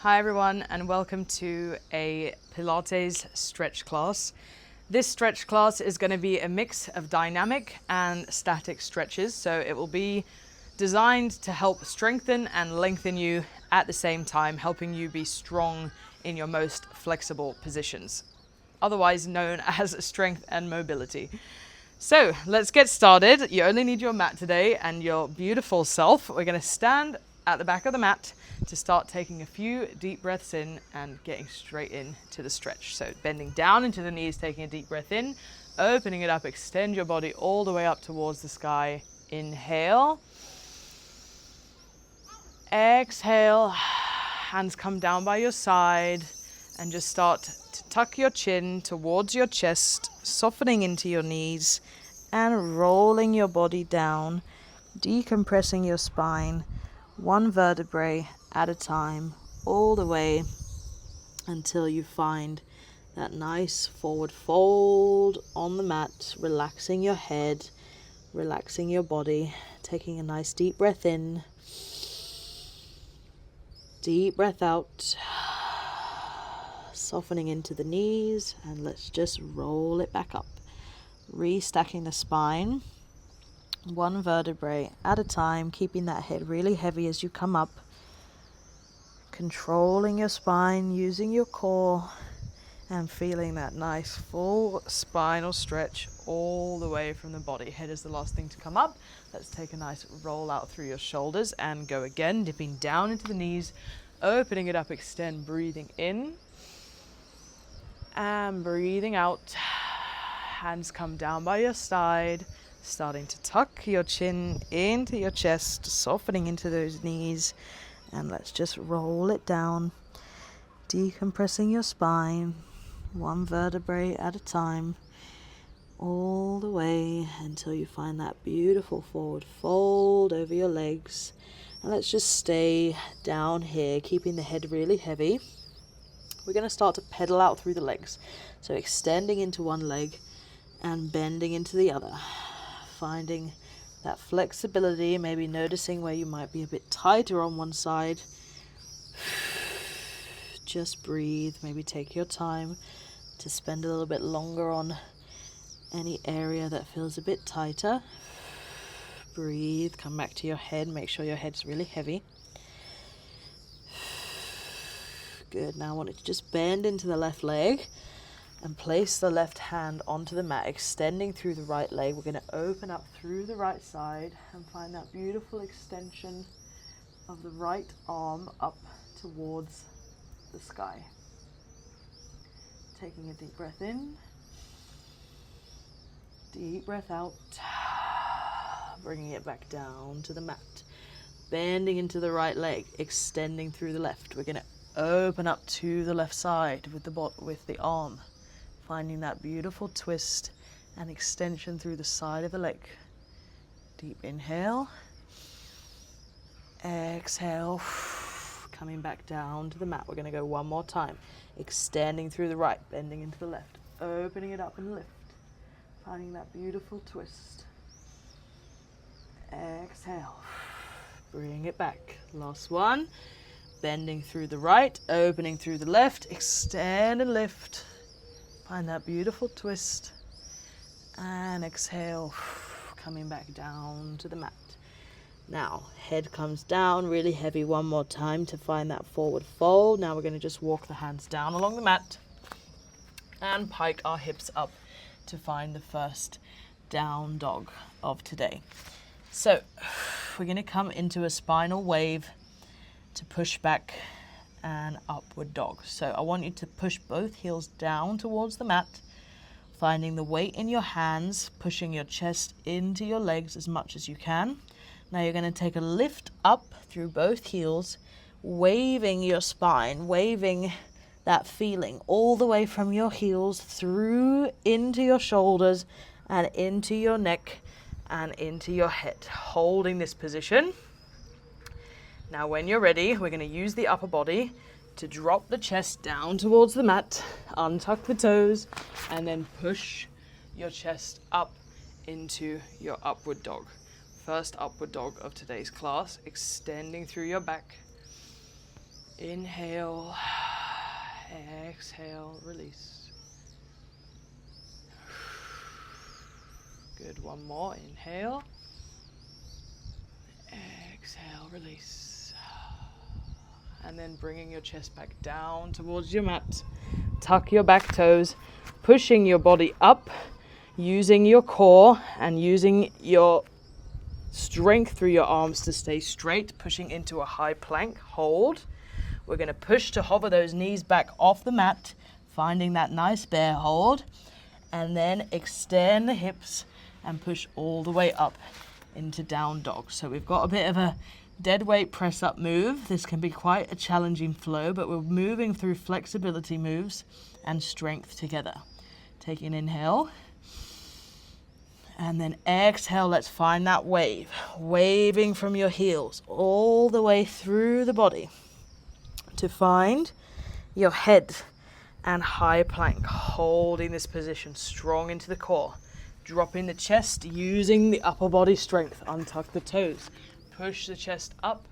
Hi everyone, and welcome to a Pilates stretch class. This stretch class is going to be a mix of dynamic and static stretches, so it will be designed to help strengthen and lengthen you at the same time, helping you be strong in your most flexible positions, otherwise known as strength and mobility. So let's get started. You only need your mat today and your beautiful self. We're going to stand at the back of the mat to start taking a few deep breaths in and getting straight into the stretch. So bending down into the knees, taking a deep breath in, opening it up, extend your body all the way up towards the sky. Inhale. Exhale. Hands come down by your side and just start to tuck your chin towards your chest, softening into your knees and rolling your body down, decompressing your spine, one vertebrae at a time, all the way until you find that nice forward fold on the mat, relaxing your head, relaxing your body, taking a nice deep breath in, deep breath out, softening into the knees, and let's just roll it back up, restacking the spine, one vertebrae at a time, keeping that head really heavy as you come up, controlling your spine, using your core, and feeling that nice full spinal stretch all the way from the body. Head is the last thing to come up. Let's take a nice roll out through your shoulders and go again, dipping down into the knees, opening it up, extend, breathing in and breathing out. Hands come down by your side, starting to tuck your chin into your chest, softening into those knees, and let's just roll it down, decompressing your spine, one vertebrae at a time, all the way until you find that beautiful forward fold over your legs. And let's just stay down here, keeping the head really heavy. We're going to start to pedal out through the legs, so extending into one leg and bending into the other, finding that flexibility, maybe noticing where you might be a bit tighter on one side. Just breathe, maybe take your time to spend a little bit longer on any area that feels a bit tighter. Breathe, come back to your head, make sure your head's really heavy. Good, now I want you to just bend into the left leg and place the left hand onto the mat, extending through the right leg. We're going to open up through the right side and find that beautiful extension of the right arm up towards the sky. Taking a deep breath in, deep breath out, bringing it back down to the mat. Bending into the right leg, extending through the left. We're going to open up to the left side with the arm, finding that beautiful twist and extension through the side of the leg. Deep inhale, exhale, coming back down to the mat. We're going to go one more time, extending through the right, bending into the left, opening it up and lift, finding that beautiful twist. Exhale, bring it back. Last one. Bending through the right, opening through the left, extend and lift. Find that beautiful twist. And exhale, coming back down to the mat. Now, head comes down, really heavy one more time to find that forward fold. Now we're going to just walk the hands down along the mat and pike our hips up to find the first down dog of today. So, we're going to come into a spinal wave to push back and upward dog. So I want you to push both heels down towards the mat, finding the weight in your hands, pushing your chest into your legs as much as you can. Now you're going to take a lift up through both heels, waving your spine, waving that feeling all the way from your heels through into your shoulders and into your neck and into your head, holding this position. Now when you're ready, we're going to use the upper body to drop the chest down towards the mat, untuck the toes, and then push your chest up into your upward dog. First upward dog of today's class, extending through your back, Inhale, exhale, release. Good, one more. Inhale, exhale, release. And then bringing your chest back down towards your mat. Tuck your back toes, pushing your body up, using your core and using your strength through your arms to stay straight, pushing into a high plank, hold. We're going to push to hover those knees back off the mat, finding that nice bear hold, and then extend the hips and push all the way up into down dog. So we've got a bit of a dead weight press up move. This can be quite a challenging flow, but we're moving through flexibility moves and strength together. Take an inhale. And then exhale, let's find that wave. Waving from your heels all the way through the body to find your head and high plank. Holding this position strong into the core. Dropping the chest, using the upper body strength. Untuck the toes. Push the chest up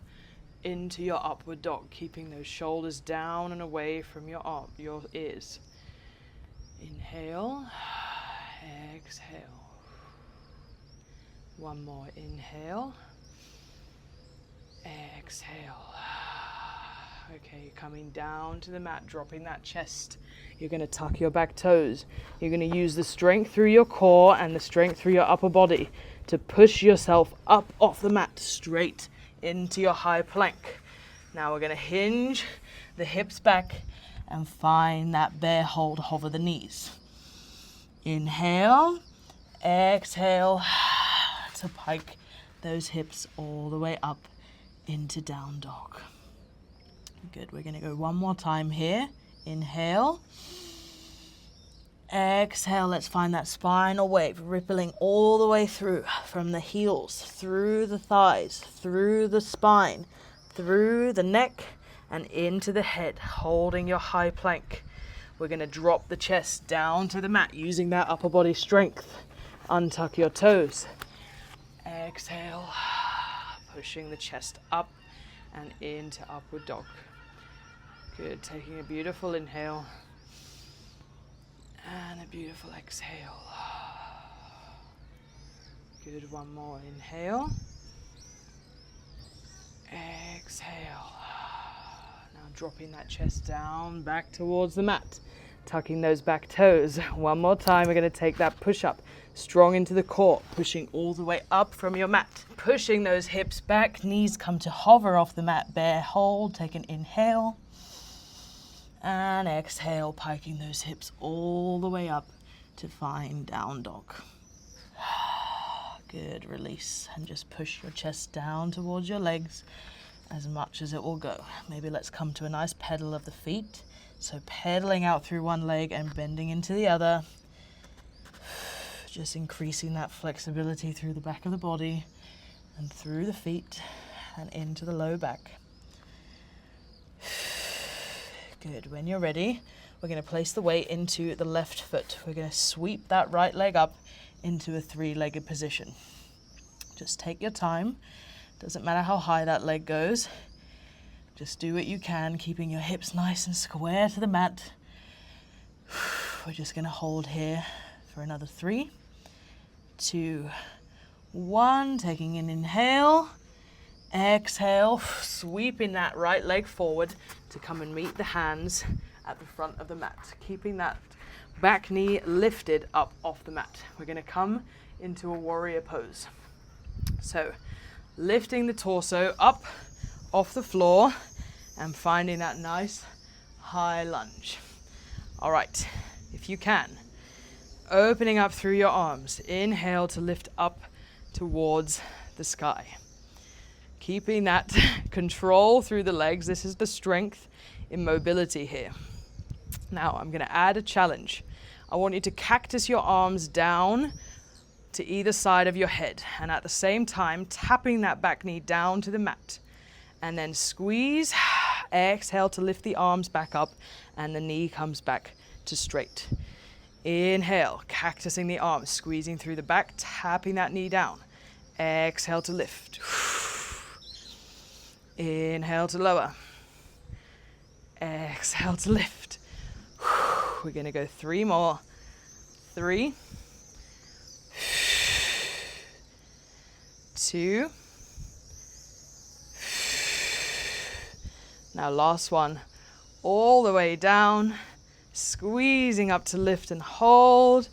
into your upward dog, keeping those shoulders down and away from your ears. Inhale, exhale. One more, inhale, exhale. Okay, coming down to the mat, dropping that chest. You're going to tuck your back toes. You're going to use the strength through your core and the strength through your upper body to push yourself up off the mat, straight into your high plank. Now we're going to hinge the hips back and find that bear hold, hover the knees. Inhale, exhale, to pike those hips all the way up into down dog. Good, we're going to go one more time here. Inhale, exhale, let's find that spinal wave rippling all the way through, from the heels, through the thighs, through the spine, through the neck, and into the head, holding your high plank. We're going to drop the chest down to the mat, using that upper body strength. Untuck your toes. Exhale, pushing the chest up and into upward dog. Good, taking a beautiful inhale and a beautiful exhale. Good, one more inhale. Exhale. Now dropping that chest down back towards the mat, tucking those back toes. One more time, we're going to take that push up. Strong into the core, pushing all the way up from your mat. Pushing those hips back, knees come to hover off the mat, bear hold, take an inhale. And exhale, piking those hips all the way up to find down dog. Good, release, and just push your chest down towards your legs as much as it will go. Maybe let's come to a nice pedal of the feet. So pedaling out through one leg and bending into the other. Just increasing that flexibility through the back of the body and through the feet and into the low back. Good. When you're ready, we're going to place the weight into the left foot. We're going to sweep that right leg up into a three-legged position. Just take your time. Doesn't matter how high that leg goes. Just do what you can, keeping your hips nice and square to the mat. We're just going to hold here for another 3, 2, 1. Taking an inhale, exhale, sweeping that right leg forward to come and meet the hands at the front of the mat, keeping that back knee lifted up off the mat. We're going to come into a warrior pose. So lifting the torso up off the floor and finding that nice high lunge. All right, if you can, opening up through your arms. Inhale to lift up towards the sky. Keeping that control through the legs. This is the strength in mobility here. Now I'm going to add a challenge. I want you to cactus your arms down to either side of your head, and at the same time tapping that back knee down to the mat. And then squeeze, exhale to lift the arms back up, and the knee comes back to straight. Inhale, cactusing the arms, squeezing through the back, tapping that knee down. Exhale to lift. Inhale to lower. Exhale to lift. We're going to go 3 more. 3, 2. Now last one. All the way down, squeezing up to lift and hold.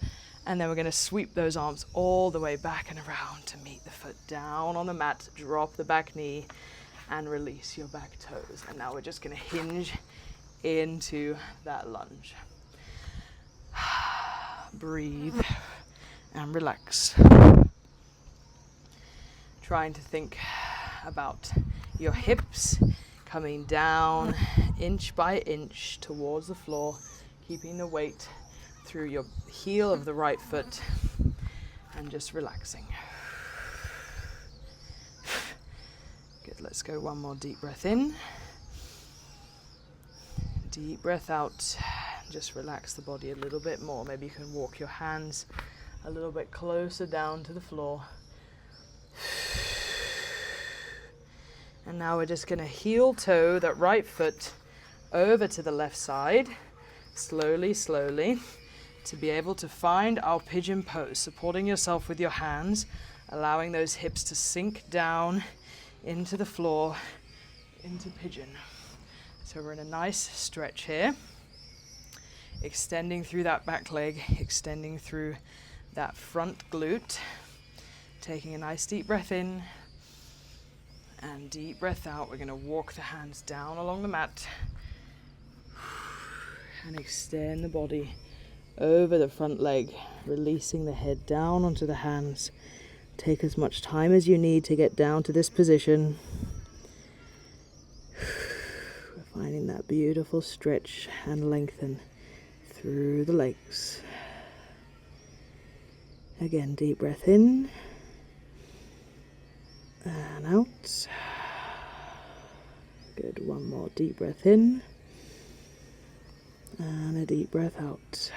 And then we're going to sweep those arms all the way back and around to meet the foot down on the mat. Drop the back knee and release your back toes. And now we're just going to hinge into that lunge. Breathe and relax. Trying to think about your hips coming down inch by inch towards the floor, keeping the weight through your heel of the right foot and just relaxing. Good, let's go one more deep breath in. Deep breath out. Just relax the body a little bit more. Maybe you can walk your hands a little bit closer down to the floor. And now we're just going to heel toe that right foot over to the left side, slowly, slowly, to be able to find our pigeon pose, supporting yourself with your hands, allowing those hips to sink down into the floor, into pigeon. So we're in a nice stretch here, extending through that back leg, extending through that front glute, taking a nice deep breath in and deep breath out. We're going to walk the hands down along the mat and extend the body over the front leg, releasing the head down onto the hands. Take as much time as you need to get down to this position. We're finding that beautiful stretch and lengthen through the legs. Again, deep breath in and out. Good, one more deep breath in and a deep breath out.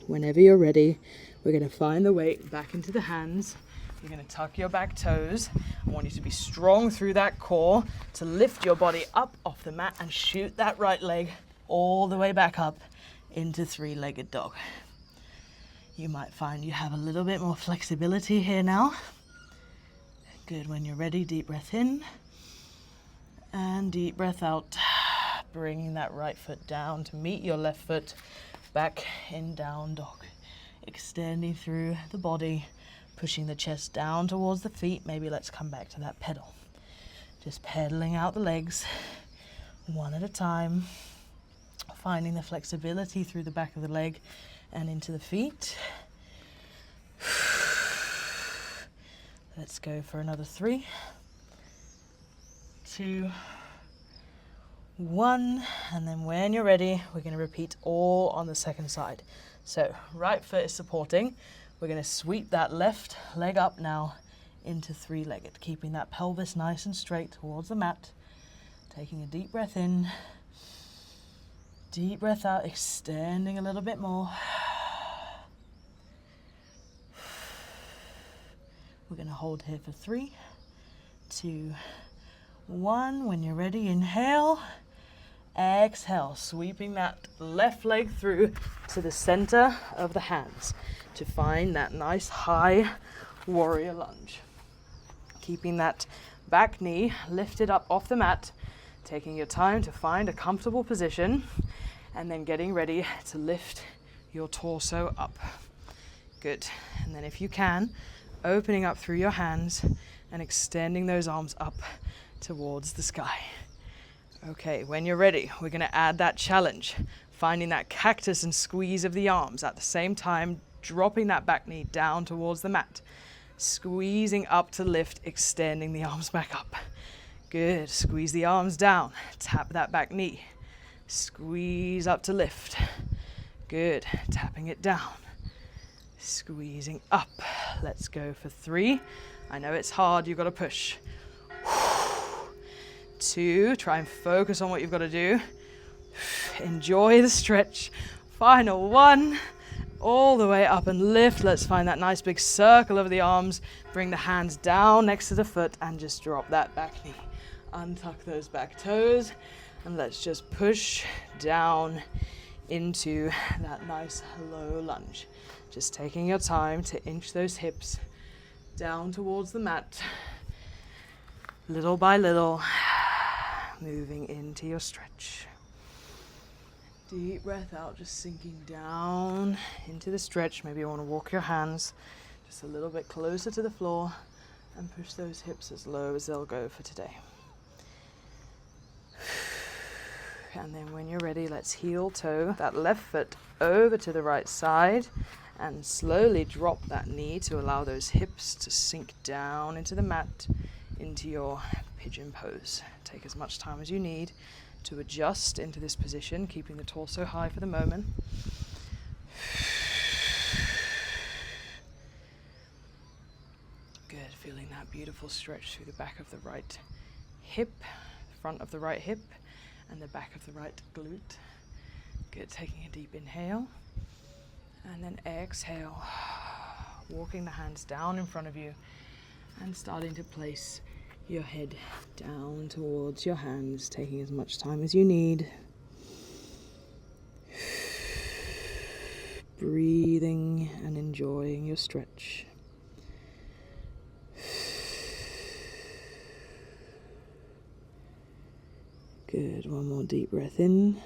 Whenever you're ready, we're going to find the weight back into the hands. You're going to tuck your back toes. I want you to be strong through that core to lift your body up off the mat and shoot that right leg all the way back up into three-legged dog. You might find you have a little bit more flexibility here now. Good, when you're ready, deep breath in and deep breath out. Bringing that right foot down to meet your left foot back in down dog. Extending through the body, pushing the chest down towards the feet. Maybe let's come back to that pedal. Just pedaling out the legs one at a time, finding the flexibility through the back of the leg and into the feet. Let's go for another 3, 2, 1, and then when you're ready, we're going to repeat all on the second side. So right foot is supporting. We're going to sweep that left leg up now into three-legged, keeping that pelvis nice and straight towards the mat. Taking a deep breath in, deep breath out, extending a little bit more. We're going to hold here for 3, 2, 1. When you're ready, inhale, exhale, sweeping that left leg through to the center of the hands to find that nice high warrior lunge. Keeping that back knee lifted up off the mat, taking your time to find a comfortable position, and then getting ready to lift your torso up. Good. And then if you can, opening up through your hands and extending those arms up towards the sky. Okay, when you're ready, we're going to add that challenge, finding that cactus and squeeze of the arms at the same time, dropping that back knee down towards the mat, squeezing up to lift, extending the arms back up. Good, squeeze the arms down, tap that back knee, squeeze up to lift. Good, tapping it down, squeezing up. Let's go for 3. I know it's hard, you've got to push. 2, try and focus on what you've got to do. Enjoy the stretch. Final 1, all the way up and lift. Let's find that nice big circle of the arms. Bring the hands down next to the foot and just drop that back knee Untuck those back toes and let's just push down into that nice low lunge. Just taking your time to inch those hips down towards the mat, little by little, moving into your stretch. Deep breath out, just sinking down into the stretch. Maybe you want to walk your hands just a little bit closer to the floor and push those hips as low as they'll go for today. And then when you're ready, let's heel toe that left foot over to the right side and slowly drop that knee to allow those hips to sink down into the mat, into your pigeon pose. Take as much time as you need to adjust into this position, keeping the torso high for the moment. Good, feeling that beautiful stretch through the back of the right hip, front of the right hip, and the back of the right glute. Good, taking a deep inhale, and then exhale, walking the hands down in front of you and starting to place your head down towards your hands, taking as much time as you need. Breathing and enjoying your stretch. Good, one more deep breath in.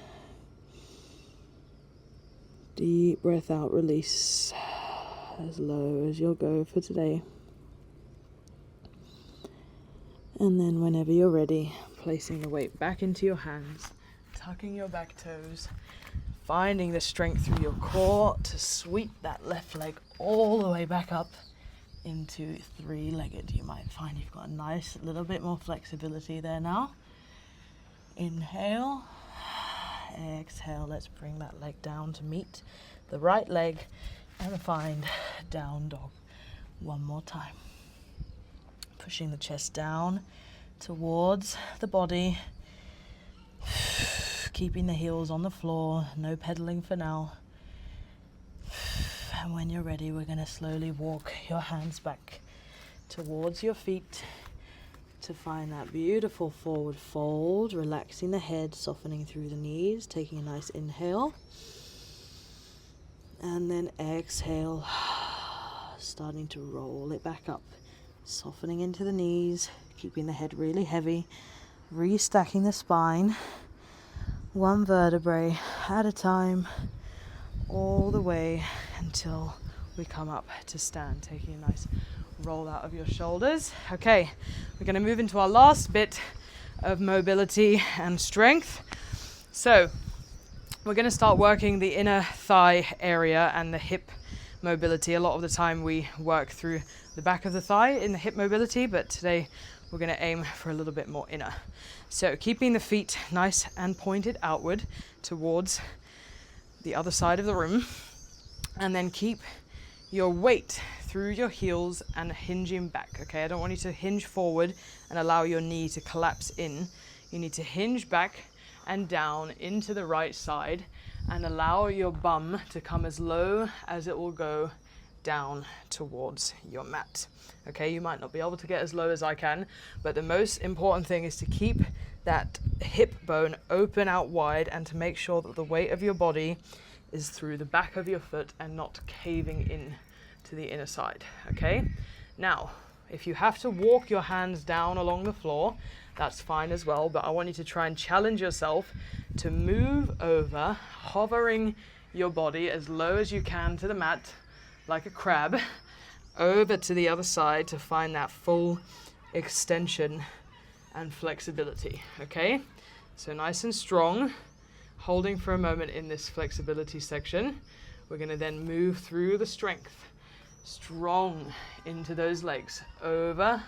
Deep breath out, release as low as you'll go for today. And then whenever you're ready, placing the weight back into your hands, tucking your back toes, finding the strength through your core to sweep that left leg all the way back up into three-legged. You might find you've got a nice little bit more flexibility there now. Inhale, exhale, let's bring that leg down to meet the right leg and find down dog one more time. Pushing the chest down towards the body, keeping the heels on the floor, no pedaling for now. And when you're ready, we're going to slowly walk your hands back towards your feet to find that beautiful forward fold, relaxing the head, softening through the knees, taking a nice inhale. And then exhale, starting to roll it back up, softening into the knees, keeping the head really heavy, restacking the spine, one vertebrae at a time, all the way until we come up to stand, taking a nice roll out of your shoulders. Okay, we're going to move into our last bit of mobility and strength. So we're going to start working the inner thigh area and the hip mobility. A lot of the time we work through the back of the thigh in the hip mobility, but today we're going to aim for a little bit more inner. So keeping the feet nice and pointed outward towards the other side of the room, and then keep your weight through your heels and hinging back. Okay, I don't want you to hinge forward and allow your knee to collapse in. You need to hinge back and down into the right side and allow your bum to come as low as it will go down towards your mat. Okay, you might not be able to get as low as I can, but the most important thing is to keep that hip bone open out wide and to make sure that the weight of your body is through the back of your foot and not caving in to the inner side. Okay, now if you have to walk your hands down along the floor, that's fine as well, but I want you to try and challenge yourself to move over, hovering your body as low as you can to the mat, like a crab, over to the other side to find that full extension and flexibility. Okay, so nice and strong, holding for a moment in this flexibility section. We're going to then move through the strength, strong into those legs, over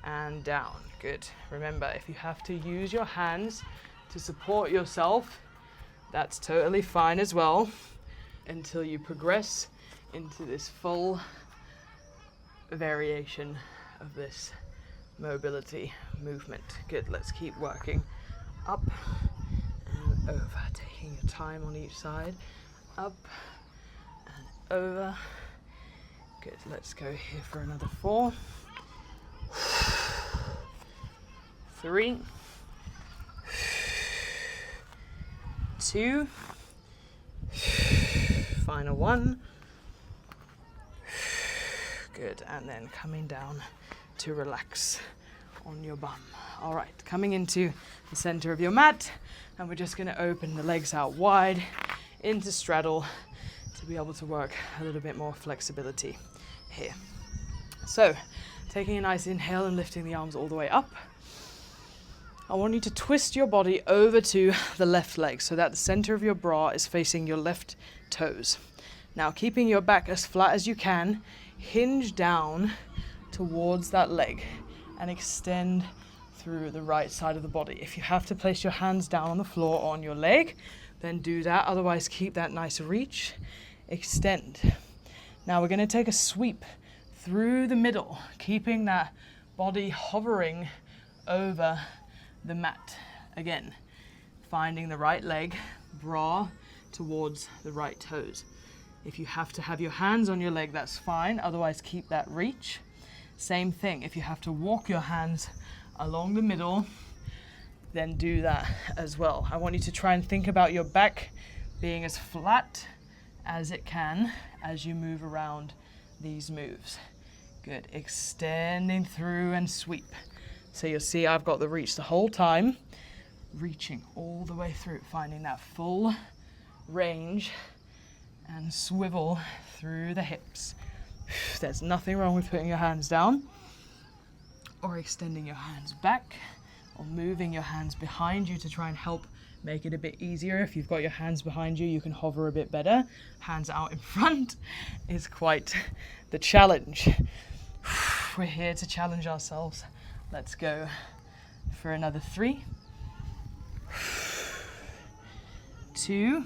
and down. Good. Remember, if you have to use your hands to support yourself, that's totally fine as well, until you progress into this full variation of this mobility movement. Good. Let's keep working up and over, taking your time on each side, up and over. Good. Let's go here for another 4, 3, 2, final 1. Good, and then coming down to relax on your bum. All right, coming into the center of your mat, and we're just gonna open the legs out wide into straddle to be able to work a little bit more flexibility here. So, taking a nice inhale and lifting the arms all the way up. I want you to twist your body over to the left leg so that the center of your bra is facing your left toes. Now, keeping your back as flat as you can, hinge down towards that leg and extend through the right side of the body. If you have to place your hands down on the floor or on your leg, then do that. Otherwise, keep that nice reach. Extend. Now we're going to take a sweep through the middle, keeping that body hovering over the mat. Again, finding the right leg, bra towards the right toes. If you have to have your hands on your leg, that's fine. Otherwise, keep that reach. Same thing. If you have to walk your hands along the middle, then do that as well. I want you to try and think about your back being as flat as it can as you move around these moves. Good. Extending through and sweep. So you'll see I've got the reach the whole time, reaching all the way through, finding that full range and swivel through the hips. There's nothing wrong with putting your hands down or extending your hands back or moving your hands behind you to try and help make it a bit easier. If you've got your hands behind you, you can hover a bit better. Hands out in front is quite the challenge. We're here to challenge ourselves. Let's go for another 3, 2,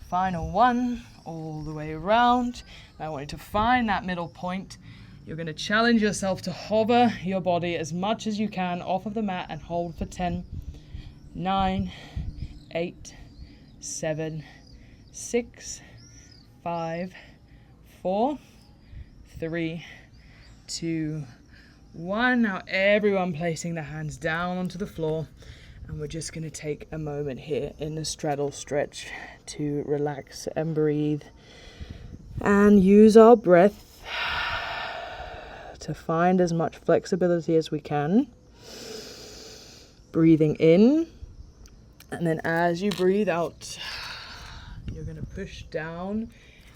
final 1, all the way around. I want you to find that middle point. You're going to challenge yourself to hover your body as much as you can off of the mat and hold for 10, 9, 8, 7, 6, 5, 4, 3, 2, 1. Now everyone placing the hands down onto the floor, and we're just going to take a moment here in the straddle stretch to relax and breathe and use our breath to find as much flexibility as we can. Breathing in, and then as you breathe out, you're going to push down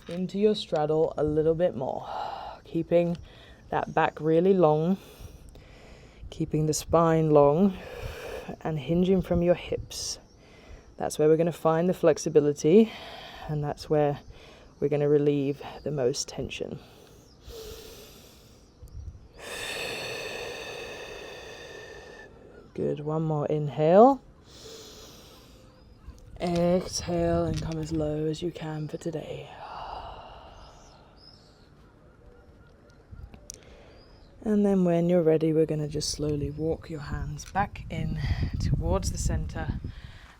into your straddle a little bit more, keeping that back really long, keeping the spine long, and hinging from your hips. That's where we're going to find the flexibility, and that's where we're going to relieve the most tension. Good. One more inhale. Exhale and come as low as you can for today. And then when you're ready, we're going to just slowly walk your hands back in towards the center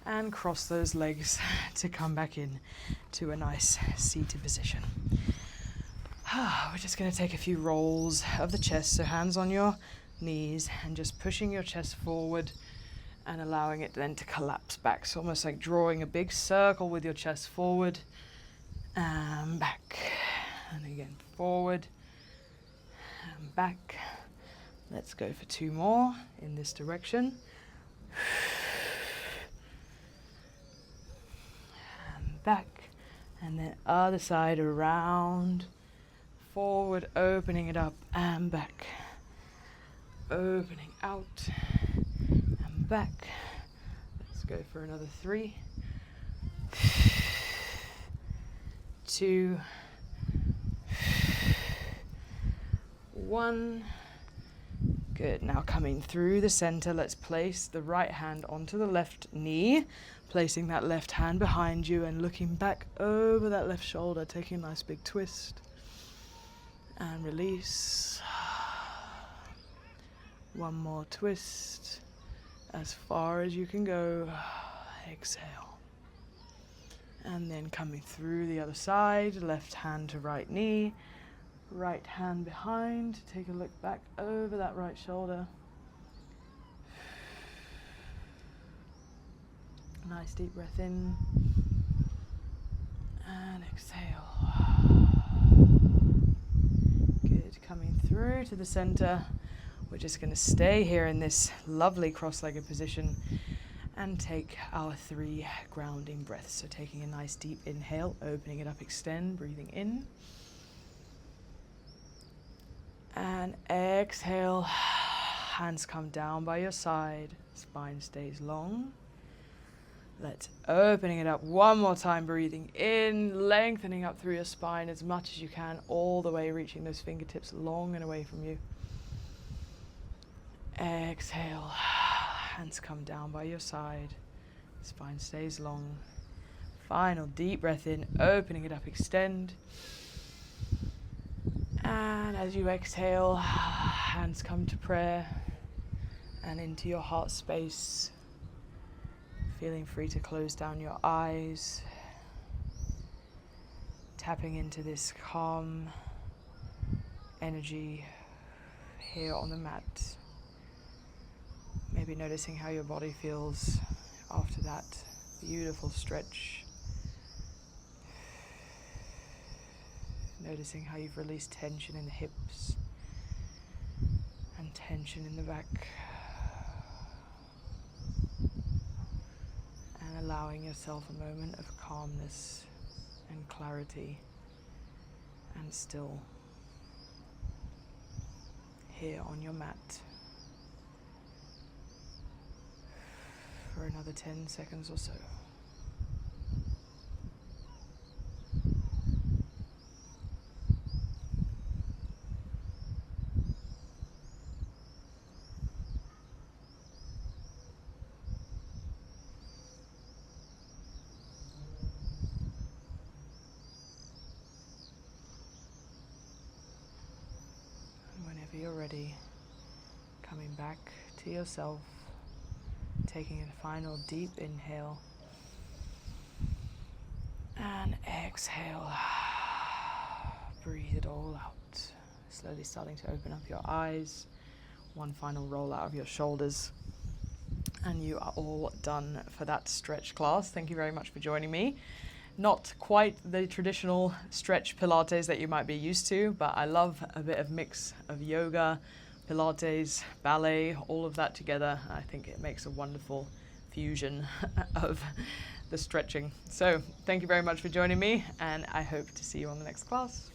and cross those legs to come back in to a nice seated position. We're just going to take a few rolls of the chest, so hands on your knees and just pushing your chest forward and allowing it then to collapse back. So almost like drawing a big circle with your chest forward and back. And again, forward and back. Let's go for 2 more in this direction. And back. And then other side around. Forward, opening it up and back. Opening out and back. Let's go for another 3, 2, 1. Good. Now coming through the center, let's place the right hand onto the left knee, placing that left hand behind you and looking back over that left shoulder, taking a nice big twist and release. One more twist, as far as you can go. Exhale. And then coming through the other side, left hand to right knee, Right hand behind, take a look back over that right shoulder. Nice deep breath in and exhale. Good, coming through to the center. We're just going to stay here in this lovely cross-legged position and take our 3 grounding breaths. So taking a nice deep inhale, opening it up, extend, breathing in. And exhale, hands come down by your side, spine stays long. Let's opening it up one more time, breathing in, lengthening up through your spine as much as you can, all the way reaching those fingertips long and away from you. Exhale, hands come down by your side, spine stays long. Final deep breath in, opening it up, extend. And as you exhale, hands come to prayer and into your heart space. Feeling free to close down your eyes. Tapping into this calm energy here on the mat. Maybe noticing how your body feels after that beautiful stretch. Noticing how you've released tension in the hips and tension in the back. And allowing yourself a moment of calmness and clarity and still here on your mat for another 10 seconds or so. You're ready, coming back to yourself, taking a final deep inhale and exhale. Breathe it all out. Slowly starting to open up your eyes. One final roll out of your shoulders. And you are all done for that stretch class. Thank you very much for joining me. Not quite the traditional stretch Pilates that you might be used to, but I love a bit of mix of yoga, Pilates, ballet, all of that together. I think it makes a wonderful fusion of the stretching. So thank you very much for joining me, and I hope to see you on the next class.